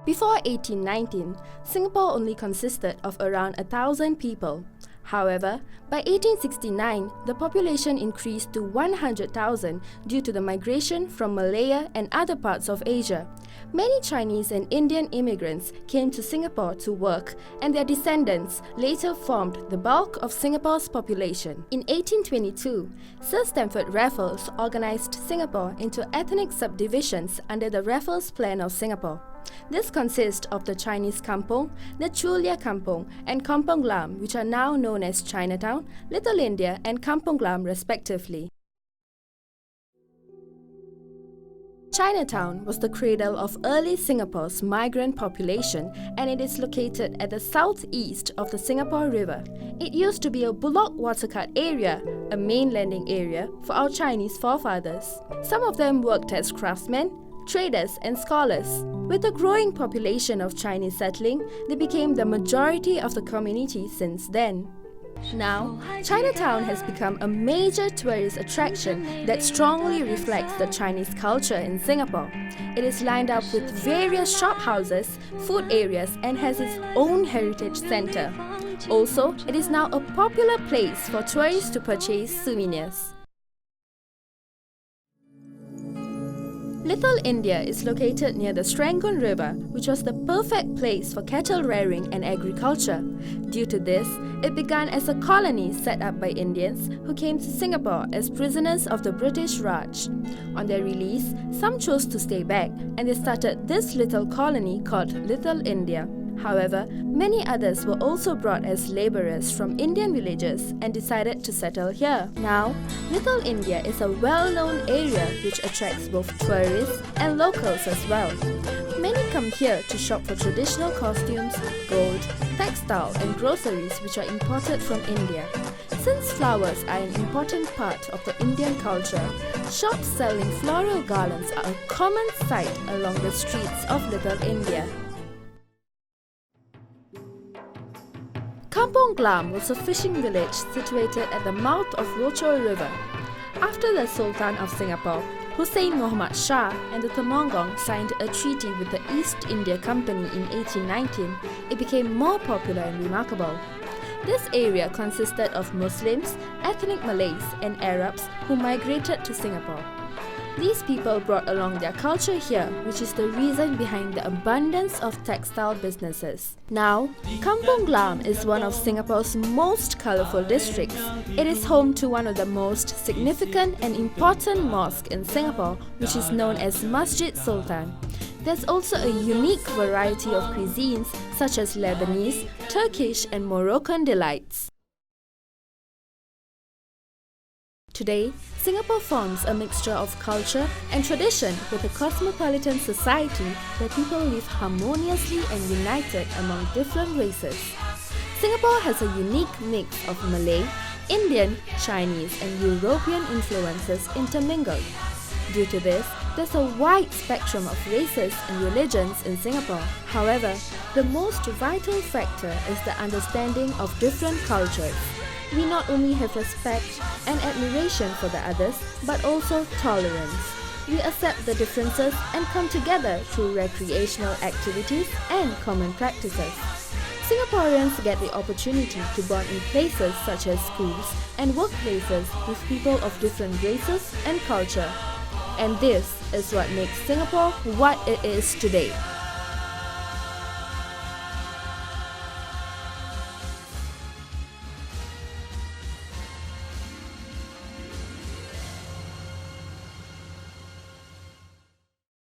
Before 1819, Singapore only consisted of around 1,000 people. However, by 1869, the population increased to 100,000 due to the migration from Malaya and other parts of Asia. Many Chinese and Indian immigrants came to Singapore to work, and their descendants later formed the bulk of Singapore's population. In 1822, Sir Stamford Raffles organized Singapore into ethnic subdivisions under the Raffles Plan of Singapore. This consists of the Chinese Kampong, the Chulia Kampong, and Kampong Glam, which are now known as Chinatown, Little India, and Kampong Glam respectively. Chinatown was the cradle of early Singapore's migrant population, and it is located at the southeast of the Singapore River. It used to be a bullock watercut area, a main landing area for our Chinese forefathers. Some of them worked as craftsmen, traders, and scholars. With the growing population of Chinese settling, they became the majority of the community since then. Now, Chinatown has become a major tourist attraction that strongly reflects the Chinese culture in Singapore. It is lined up with various shop houses, food areas, and has its own heritage centre. Also, it is now a popular place for tourists to purchase souvenirs. Little India is located near the Serangoon River, which was the perfect place for cattle rearing and agriculture. Due to this, it began as a colony set up by Indians who came to Singapore as prisoners of the British Raj. On their release, some chose to stay back, and they started this little colony called Little India. However, many others were also brought as labourers from Indian villages and decided to settle here. Now, Little India is a well-known area which attracts both tourists and locals as well. Many come here to shop for traditional costumes, gold, textile and groceries which are imported from India. Since flowers are an important part of the Indian culture, shops selling floral garlands are a common sight along the streets of Little India. Kampong Glam was a fishing village situated at the mouth of Rochor River. After the Sultan of Singapore, Hussein Muhammad Shah and the Temonggung signed a treaty with the East India Company in 1819, it became more popular and remarkable. This area consisted of Muslims, ethnic Malays, and Arabs who migrated to Singapore. These people brought along their culture here, which is the reason behind the abundance of textile businesses. Now, Kampong Glam is one of Singapore's most colourful districts. It is home to one of the most significant and important mosques in Singapore, which is known as Masjid Sultan. There's also a unique variety of cuisines such as Lebanese, Turkish, and Moroccan delights. Today, Singapore forms a mixture of culture and tradition with a cosmopolitan society where people live harmoniously and united among different races. Singapore has a unique mix of Malay, Indian, Chinese, and European influences intermingled. Due to this, there's a wide spectrum of races and religions in Singapore. However, the most vital factor is the understanding of different cultures. We not only have respect and admiration for the others, but also tolerance. We accept the differences and come together through recreational activities and common practices. Singaporeans get the opportunity to bond in places such as schools and workplaces with people of different races and culture. And this is what makes Singapore what it is today.